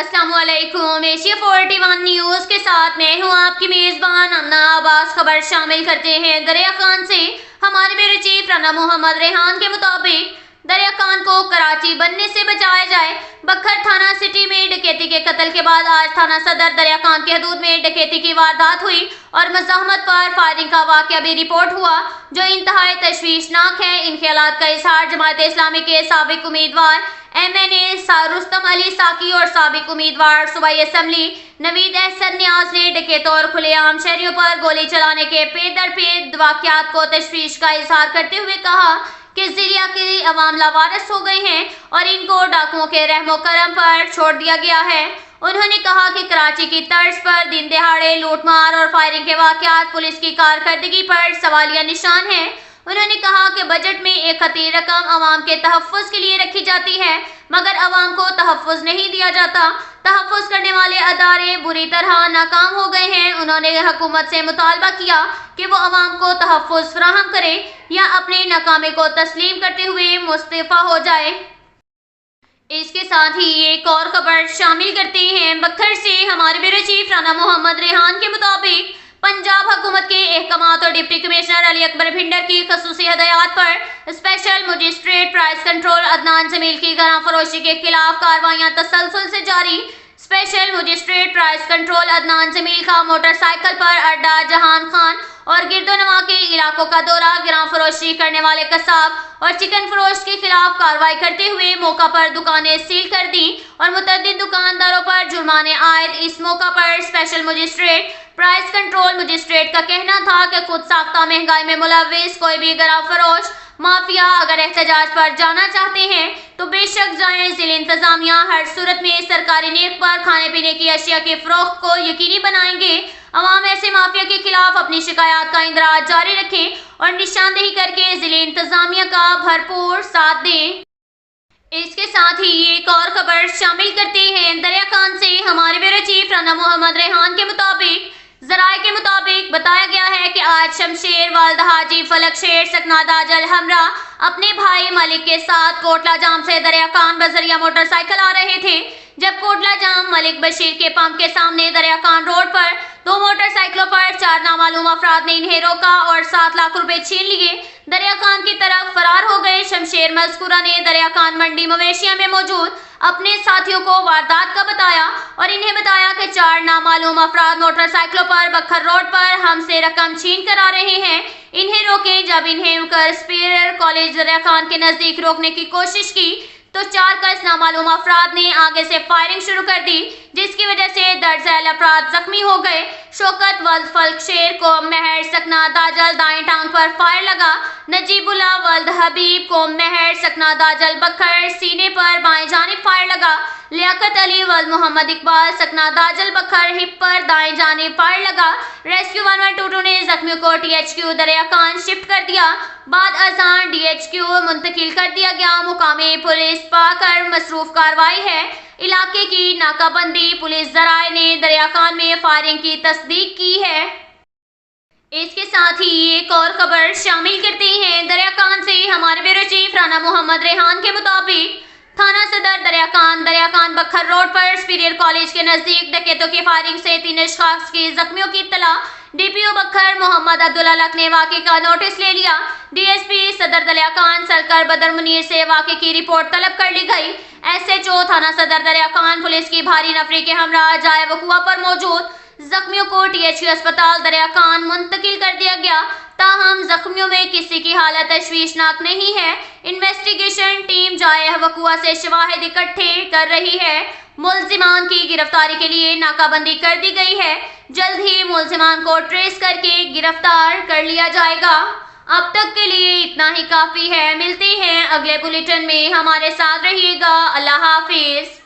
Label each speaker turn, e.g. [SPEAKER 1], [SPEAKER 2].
[SPEAKER 1] अस्सलाम वालेकुम। Asia 41 news के साथ मैं हूं आपकी मेज़बान अन्ना अब्बास। खबर शामिल करते हैं दरिया खान से। हमारे ब्यूरो चीफ राना मोहम्मद रेहान के मुताबिक दरिया खान को कराची बनने से बचाया जाए। बखर थाना सिटी में डकैती के कत्ल के बाद आज थाना सदर दरिया खान के हदूद में डकैती की वारदात हुई और मज़ाहमत पर फायरिंग का वाक़या भी रिपोर्ट हुआ, जो इंतहाई तशवीशनाक है। इन ख्यालात का इजहार जमात इस्लामी के साबिक उम्मीदवार MNA रुस्तम अली साकी और साबिक उम्मीदवार सूबाई असम्बली नवीद अहसन न्याज ने डकैतों और खुलेआम शहरियों पर गोली चलाने के पेट दर पेट वाक़यात को तशवीश का इजहार करते हुए कहा कि ज़िलिया की अवाम लावारिस हो गए हैं और इनको डाकुओं के रहमो करम पर छोड़ दिया गया है। उन्होंने कहा कि कराची की तर्ज पर दिन दहाड़े लूटमार और फायरिंग के वाक़यात पुलिस की कारकर्दगी पर सवालिया निशान है। उन्होंने कहा कि बजट में एक खतीर रकम अवाम के तहफ़्फ़ुज़ के लिए रखी जाती है, मगर अवाम को तहफ़्फ़ुज़ नहीं दिया जाता। तहफ़्फ़ुज़ करने वाले अदारे बुरी तरह नाकाम हो गए हैं। उन्होंने हुकूमत से मुतालबा किया कि वो अवाम को तहफ़्फ़ुज़ फराहम करे या अपने नाकामे को तस्लीम करते हुए मुस्तफ़ा हो जाए। इसके साथ ही एक और खबर शामिल करते हैं बखर से। हमारे ब्यूरो चीफ राना मोहम्मद रेहान के मुताबिक पंजाब हुकूमत के अहकामात और डिप्टी कमिश्नर अली अकबर भिंडर की खसूसी हदायत पर special magistrate price control Adnan Jamil की गरा फरोशी के खिलाफ कार्रवाइयां तसलसल से जारी। Special magistrate price control Adnan Jamil का मोटरसाइकिल पर अड्डा जहान खान और गिरदोनवा के इलाकों का दौरा, गिरा फरोशी करने वाले कसाब और चिकन फरोश के खिलाफ कार्रवाई करते हुए मौका पर दुकानें सील कर दी और मुतअद्दिद दुकानदारों पर जुर्माने आयद। इस मौका पर special magistrate price control magistrate का कहना था कि खुद साख्ता महंगाई में मुलव्विस कोई भी गरा फरोश माफिया अगर एहतजाज पर जाना चाहते हैं तो बेशक जाएं। जिले इंतजामिया हर सूरत में सरकारी नेक पर खाने पीने की अशिया की फरोख्त को यकीनी बनाएंगे। अवाम ऐसे माफिया के खिलाफ अपनी शिकायत का इंदराज जारी रखें और निशानदेही करके जिले इंतजामिया का भरपूर साथ दें। इसके साथ ही एक और खबर शामिल करते हैं दरिया खान से। हमारे ब्यूरो चीफ राना मोहम्मद रेहान के मुताबिक ज़राए के मुताबिक बताया गया है कि आज शमशेर वालद हाजी फलक शेर सकना दाजल हमरा अपने भाई मलिक के साथ कोटला जाम से दरिया खान बजरिया मोटरसाइकिल आ रहे थे। जब कोटला जाम मलिक बशीर के पंप के सामने दरिया खान रोड पर दो मोटरसाइकिलों पर 4 नामालूम अफराद ने इन्हें रोका और 7 लाख रुपए छीन लिए। दरिया खान की तरफ फरार हो गए। शमशेर मज़कूरा ने दरिया खान मंडी मवेशिया में मौजूद अपने साथियों को वारदात का बताया और इन्हें बताया कि 4 नामालूम अफराद मोटरसाइकिलों पर बखर रोड पर हमसे रकम छीन कर आ रहे हैं, इन्हें रोकें। जब इन्हें स्पीयर कॉलेज दरिया खान के नजदीक रोकने की कोशिश की तो 4 कस नामालूम अफराद ने आगे से फायरिंग शुरू कर दी, जिसकी वजह से दर्जैल अफराद जख्मी हो गए। शौकत वल्द फलक शेर को महर सकना दाजल दाएं टांग पर फायर लगा। नजीबुल्ला वल्द हबीब को महर सकना दाजल बखर सीने पर बाएं जानिब फायर लगा। लियाकत अली वल्द मोहम्मद इकबाल सकना दाजल बखर हिप पर दाएं जानिब फायर लगा। रेस्क्यू 1122 ने जख्मियों को THQ दरिया खान शिफ्ट कर दिया। बाद अजान DHQ मुंतकिल कर दिया गया। मुकामी पुलिस पाकर मसरूफ कार्रवाई है। इलाके की नाकाबंदी पुलिस ज़राए ने दरिया खान में फायरिंग की तस्दीक की है। इसके साथ ही एक और खबर शामिल करते हैं दरिया खान से। हमारे ब्यूरो चीफ राना मोहम्मद रेहान के मुताबिक थाना सदर दरिया खान बखर रोड पर सुपीरियर कॉलेज के नजदीक डकैतों की फायरिंग से 3 अशखास की जख्मियों की इत्तला। DPO बखर मोहम्मद अब्दुल्ला लक ने वाक़े का नोटिस ले लिया। DSP सदर दरिया खान सरकार बदर मुनीर से वाक़े की रिपोर्ट तलब कर ली गई। SHO थाना सदर दरिया खान पुलिस की भारी नफरी के हमरा जाए वकुआ पर मौजूद जख्मियों को THQ अस्पताल दरिया खान मुंतकिल कर दिया गया। ताहम जख्मियों में किसी की हालत तशवीशनाक नहीं है। इन्वेस्टिगेशन टीम जाए वकुआ से शवाहिद इकट्ठे कर रही है। मुल्जिमान की गिरफ्तारी के लिए नाकाबंदी कर दी गई है। जल्द ही मुल्जिमान को ट्रेस करके गिरफ्तार कर लिया जाएगा। अब तक के लिए इतना ही काफ़ी है। मिलते हैं अगले बुलेटिन में, हमारे साथ रहिएगा। अल्लाह हाफिज।